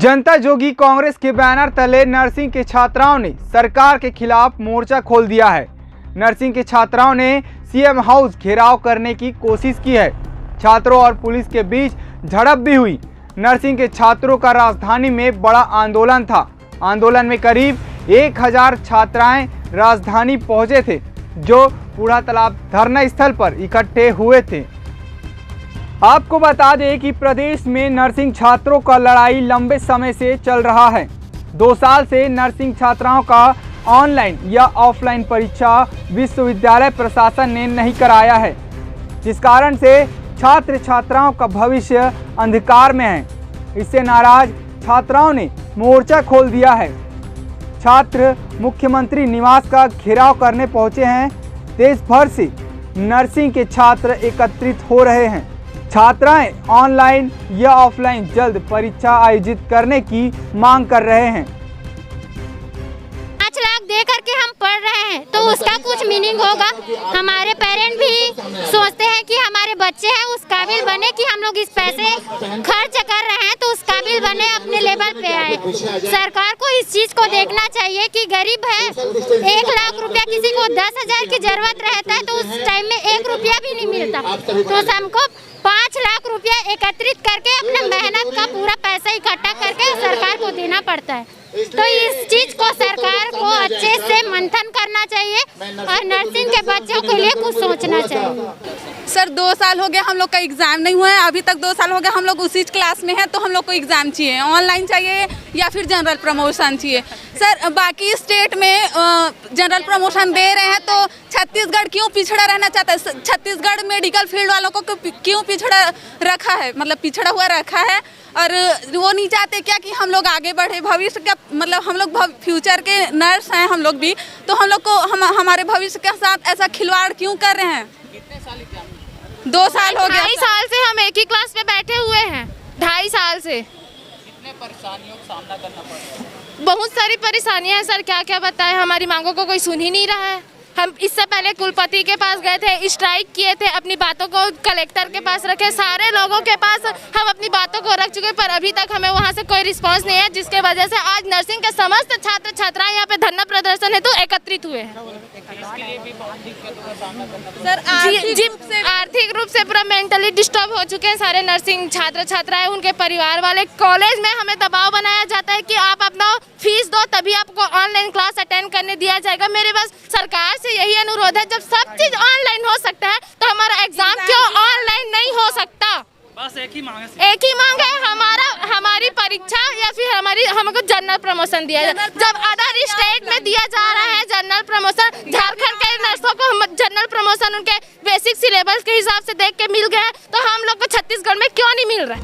जनता जोगी कांग्रेस के बैनर तले नर्सिंग के छात्राओं ने सरकार के खिलाफ मोर्चा खोल दिया है। नर्सिंग के छात्राओं ने सीएम हाउस घेराव करने की कोशिश की है। छात्रों और पुलिस के बीच झड़प भी हुई। नर्सिंग के छात्रों का राजधानी में बड़ा आंदोलन था। आंदोलन में करीब 1000 छात्राएं राजधानी पहुंचे थे, जो बूढ़ा तालाब धरना स्थल पर इकट्ठे हुए थे। आपको बता दें कि प्रदेश में नर्सिंग छात्रों का लड़ाई लंबे समय से चल रहा है। 2 साल से नर्सिंग छात्राओं का ऑनलाइन या ऑफलाइन परीक्षा विश्वविद्यालय प्रशासन ने नहीं कराया है, जिस कारण से छात्र छात्राओं का भविष्य अंधकार में है। इससे नाराज छात्राओं ने मोर्चा खोल दिया है। छात्र मुख्यमंत्री निवास का घेराव करने पहुंचे हैं। देश भर से नर्सिंग के छात्र एकत्रित हो रहे हैं। छात्राएं ऑनलाइन या ऑफलाइन जल्द परीक्षा आयोजित करने की मांग कर रहे हैं। 5 लाख दे करके हम पढ़ रहे हैं तो उसका कुछ मीनिंग होगा। हमारे पेरेंट भी सोचते हैं कि हमारे बच्चे हैं उस काबिल बने कि हम लोग इस पैसे खर्च कर रहे हैं तो उस काबिल बने, अपने लेवल पे आए। सरकार को इस चीज को देखना चाहिए कि गरीब है, 1 लाख रुपया किसी को 10,000 की जरूरत रहता है तो उस टाइम में 1 रुपया भी नहीं मिलता, तो हमको 5 लाख रुपया एकत्रित करके अपना मेहनत का पूरा पैसा इकट्ठा करके सरकार को देना पड़ता है। तो इस चीज को सरकार को अच्छे से मंथन करना चाहिए और नर्सिंग के बच्चों के लिए कुछ सोचना चाहिए। सर 2 साल हो गया हम लोग का एग्जाम नहीं हुआ है, अभी तक 2 साल हो गया हम लोग उसी क्लास में हैं, तो हम लोग को एग्जाम चाहिए, ऑनलाइन चाहिए या फिर जनरल प्रमोशन चाहिए। सर बाकी स्टेट में जनरल प्रमोशन दे रहे हैं तो छत्तीसगढ़ क्यों पिछड़ा रहना चाहता है? छत्तीसगढ़ मेडिकल फील्ड वालों को क्यों पिछड़ा रखा है, मतलब पिछड़ा हुआ रखा है? और वो नहीं चाहते क्या कि हम लोग आगे बढ़े, भविष्य का मतलब हम लोग फ्यूचर के नर्स हैं हम लोग भी, तो हम लोग को हमारे भविष्य के साथ ऐसा खिलवाड़ क्यों कर रहे हैं? कितने साल एग्जाम? 2 साल हो गया। 2.5 साल से हम एक ही क्लास में बैठे हुए हैं, 2.5 साल से। कितने परेशानियों का सामना करना पड़ रहा है? बहुत सारी परेशानियां हैं सर, क्या क्या बताएं। हमारी मांगों को कोई सुन ही नहीं रहा है। हम इससे पहले कुलपति के पास गए थे, स्ट्राइक किए थे, अपनी बातों को कलेक्टर के पास रखे, सारे लोगों के पास हम अपनी बातों को रख चुके, पर अभी तक हमें वहां से कोई रिस्पांस नहीं है, जिसके वजह से आज नर्सिंग के समस्त छात्र छात्राएं यहाँ पे धरना प्रदर्शन हेतु एकत्रित हुए हैं। सर आर्थिक रूप से पूरा मेंटली डिस्टर्ब हो चुके हैं सारे नर्सिंग छात्र छात्राएं, उनके परिवार वाले। कॉलेज में हमें दबाव बनाया जाता है कि आप अपना फीस दो तभी आपको ऑनलाइन क्लास अटेंड करने दिया जाएगा। मेरे पास सरकार से यही अनुरोध है, जब सब चीज ऑनलाइन हो सकता है तो हमारा एग्जाम क्यों ऑनलाइन नहीं हो सकता? बस एक ही मांग है हमारी परीक्षा या फिर हमको जनरल प्रमोशन दिया जाए। जब अदर स्टेट में दिया जा रहा है जनरल प्रमोशन, झारखंड के नर्सों को जनरल प्रमोशन उनके बेसिक सिलेबस के हिसाब से देख के मिल गया है, तो हम लोग को छत्तीसगढ़ में क्यों नहीं मिल रहा है?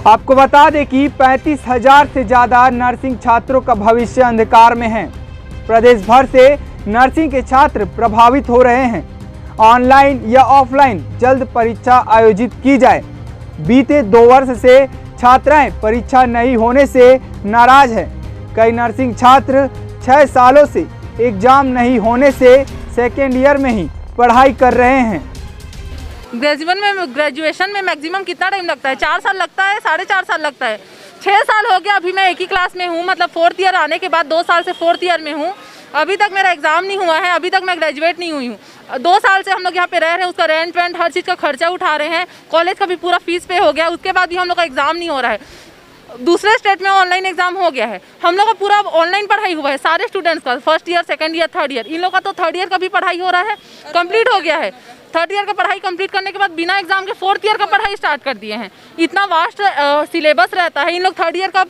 आपको बता दें कि 35,000 से ज्यादा नर्सिंग छात्रों का भविष्य अंधकार में है। प्रदेश भर से नर्सिंग के छात्र प्रभावित हो रहे हैं। ऑनलाइन या ऑफलाइन जल्द परीक्षा आयोजित की जाए। बीते 2 वर्ष से छात्राएं परीक्षा नहीं होने से नाराज है। कई नर्सिंग छात्र 6 सालों से एग्जाम नहीं होने से सेकेंड ईयर में ही पढ़ाई कर रहे हैं। ग्रेजुएशन में मैक्सिमम कितना टाइम लगता है? 4 साल लगता है, 4.5 साल लगता है। 6 साल हो गया, अभी मैं एक ही क्लास में हूँ, मतलब 4th ईयर आने के बाद 2 साल से 4th ईयर में हूँ। अभी तक मेरा एग्जाम नहीं हुआ है, अभी तक मैं ग्रेजुएट नहीं हुई हूँ। 2 साल से हम लोग यहाँ पे रह रहे हैं, उसका रेंट वेंट हर चीज़ का खर्चा उठा रहे हैं, कॉलेज का भी पूरा फीस पे हो गया, उसके बाद भी हम लोग का एग्जाम नहीं हो रहा है। दूसरे स्टेट में ऑनलाइन एग्जाम हो गया है, हम लोग का पूरा ऑनलाइन पढ़ाई हुआ है सारे स्टूडेंट्स का, 1st year 2nd year 3rd year. इन लोग का तो 3rd ईयर का भी पढ़ाई हो रहा है, कंप्लीट हो गया है। 3rd ईयर का पढ़ाई कंप्लीट करने के बाद बिना एग्जाम के 4th ईयर का पढ़ाई स्टार्ट कर दिए हैं। इतना वास्ट सिलेबस रहता है। इन लोग 3rd ईयर का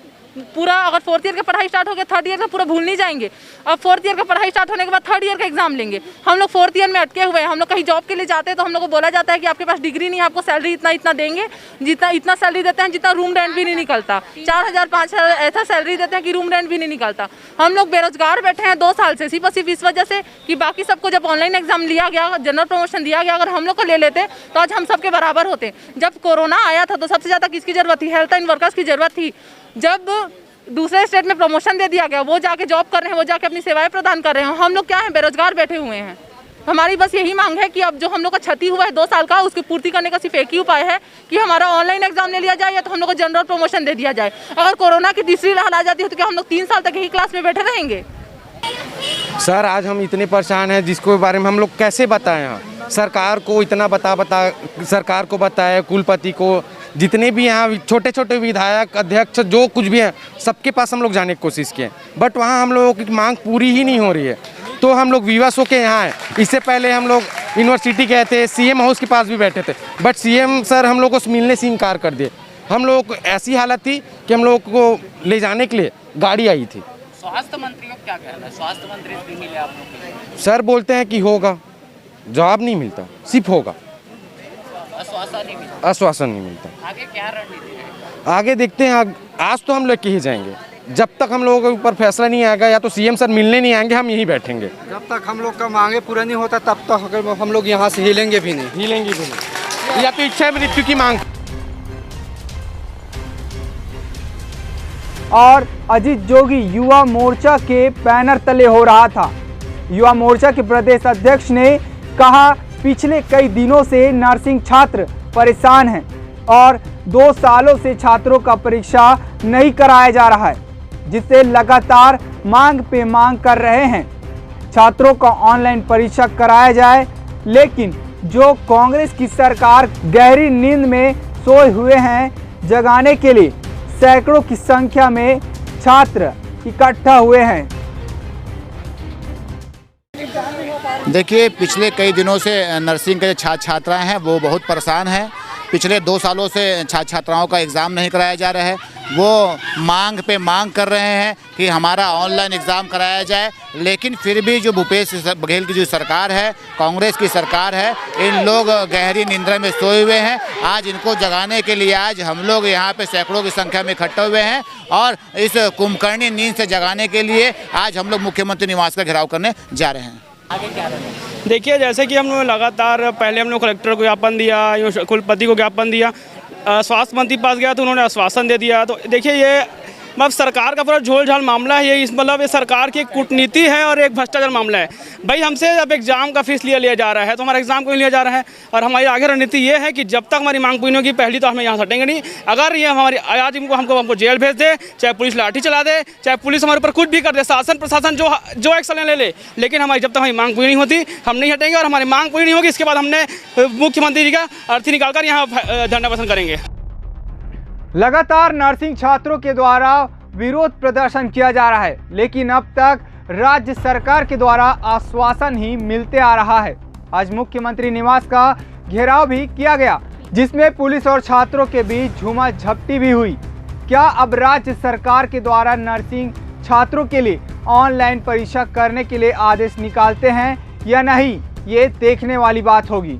पूरा, अगर 4th ईयर का पढ़ाई स्टार्ट हो गया 3rd ईयर का पूरा भूल नहीं जाएंगे। अब 4th ईयर का पढ़ाई स्टार्ट होने के बाद 3rd ईयर का एग्जाम लेंगे। हम लोग 4th ईयर में अटके हुए हैं। हम लोग कहीं जॉब के लिए जाते हैं तो हम लोग को बोला जाता है कि आपके पास डिग्री नहीं है, आपको सैलरी इतना देंगे, इतना सैलरी देते हैं जितना रूम रेंट भी नहीं निकलता। 4,000 5,000 ऐसा सैलरी देते हैं कि रूम रेंट भी नहीं निकलता। हम लोग बेरोजगार बैठे हैं 2 साल से, सिर्फ इस वजह से कि बाकी सबको जब ऑनलाइन एग्जाम लिया गया, जनरल प्रमोशन दिया गया, अगर हम लोग को ले लेते तो आज हम सबके बराबर होते। जब कोरोना आया था तो सबसे ज़्यादा किसकी ज़रूरत थी? हेल्थ एंड वर्कर्स की ज़रूरत थी। जब दूसरे स्टेट में प्रमोशन दे दिया गया, वो जाके जॉब कर रहे हैं, वो जाके अपनी सेवाएं प्रदान कर रहे हैं, हम लोग क्या हैं? बेरोजगार बैठे हुए हैं। हमारी बस यही मांग है कि अब जो हम लोग का क्षति हुआ है 2 साल का, उसकी पूर्ति करने का सिर्फ एक ही उपाय है कि हमारा ऑनलाइन एग्जाम ले लिया जाए या तो हम लोग को जनरल प्रमोशन दे दिया जाए। अगर कोरोना की तीसरी लहर आ जाती है तो क्या हम लोग 3 साल तक यही क्लास में बैठे रहेंगे? सर आज हम इतने परेशान हैं जिसको बारे में हम लोग कैसे बताएं। यहाँ सरकार को इतना सरकार को बताया, कुलपति को, जितने भी यहाँ छोटे छोटे विधायक अध्यक्ष जो कुछ भी हैं सबके पास हम लोग जाने की कोशिश किए, बट वहाँ हम लोगों की मांग पूरी ही नहीं हो रही है। तो हम लोग विवश होकर यहाँ आए। इससे पहले हम लोग यूनिवर्सिटी गए थे, सीएम हाउस के पास भी बैठे थे, बट सीएम सर हम लोग को मिलने से इनकार कर दिए। हम लोग को ऐसी हालत थी कि हम लोग को ले जाने के लिए गाड़ी आई थी। स्वास्थ्य मंत्री को क्या कहना है? स्वास्थ्य मंत्री से मिले आप लोग? सर बोलते हैं कि होगा, जवाब नहीं मिलता, सिर्फ होगा, आश्वासन नहीं मिलता। आगे क्या रणनीति है? आगे देखते हैं, आज तो हम लोग के ही जाएंगे। जब तक हम लोगों के ऊपर फैसला नहीं आएगा या तो सीएम सर मिलने नहीं आएंगे, हम यहीं बैठेंगे। जब तक हम लोग का मांगे पूरा नहीं होता तब तक हम लोग यहाँ से हिलेंगे भी नहीं। या तो इच्छा मृत्यु की मांग। और अजीत जोगी युवा मोर्चा के बैनर तले हो रहा था। युवा मोर्चा के प्रदेश अध्यक्ष ने कहा, पिछले कई दिनों से नर्सिंग छात्र परेशान हैं और 2 सालों से छात्रों का परीक्षा नहीं कराया जा रहा है, जिससे लगातार मांग पे मांग कर रहे हैं। छात्रों का ऑनलाइन परीक्षा कराया जाए, लेकिन जो कांग्रेस की सरकार गहरी नींद में सोए हुए हैं, जगाने के लिए सैकड़ों की संख्या में छात्र इकट्ठा हुए हैं। देखिए, पिछले कई दिनों से नर्सिंग के छात्राएं हैं वो बहुत परेशान हैं। पिछले 2 सालों से छात्राओं का एग्ज़ाम नहीं कराया जा रहा है। वो मांग पे मांग कर रहे हैं कि हमारा ऑनलाइन एग्ज़ाम कराया जाए, लेकिन फिर भी जो भूपेश बघेल की जो सरकार है, कांग्रेस की सरकार है, इन लोग गहरी निंद्रा में सोए हुए हैं। आज इनको जगाने के लिए आज हम लोग यहाँ पे सैकड़ों की संख्या में इकट्ठे हुए हैं और इस कुंभकर्णी नींद से जगाने के लिए आज हम लोग मुख्यमंत्री निवास का घेराव करने जा रहे हैं। आगे क्या रणनीति? देखिए, जैसे कि हम लोग लगातार पहले हम लोग कलेक्टर को ज्ञापन दिया, कुलपति को ज्ञापन दिया, स्वास्थ्य मंत्री पास गया तो उन्होंने आश्वासन दे दिया। तो देखिए, ये मतलब सरकार का पूरा झोल झाल मामला है। ये मतलब ये सरकार की एक कूटनीति है और एक भ्रष्टाचार मामला है। भाई, हमसे अब एग्जाम का फीस लिया जा रहा है तो हमारा एग्जाम क्यों लिया जा रहा है? और हमारी आगे रणनीति ये है कि जब तक हमारी मांग पूरी होगी, पहली तो हमें यहाँ हटेंगे नहीं। अगर ये हमारी आज हमको जेल भेज दे, चाहे पुलिस लाठी चला दे, चाहे पुलिस हमारे ऊपर कुछ भी कर दे, शासन प्रशासन जो एक्शन ले, लेकिन हमारी जब तक हमारी मांग पूरी नहीं होती हम नहीं हटेंगे। और हमारी मांग पूरी नहीं होगी, इसके बाद हमने मुख्यमंत्री जी का अर्थी निकालकर यहाँ धरना प्रदर्शन करेंगे। लगातार नर्सिंग छात्रों के द्वारा विरोध प्रदर्शन किया जा रहा है, लेकिन अब तक राज्य सरकार के द्वारा आश्वासन ही मिलते आ रहा है। आज मुख्यमंत्री निवास का घेराव भी किया गया, जिसमें पुलिस और छात्रों के बीच झूमाझपटी भी हुई। क्या अब राज्य सरकार के द्वारा नर्सिंग छात्रों के लिए ऑनलाइन परीक्षा करने के लिए आदेश निकालते हैं या नहीं, ये देखने वाली बात होगी।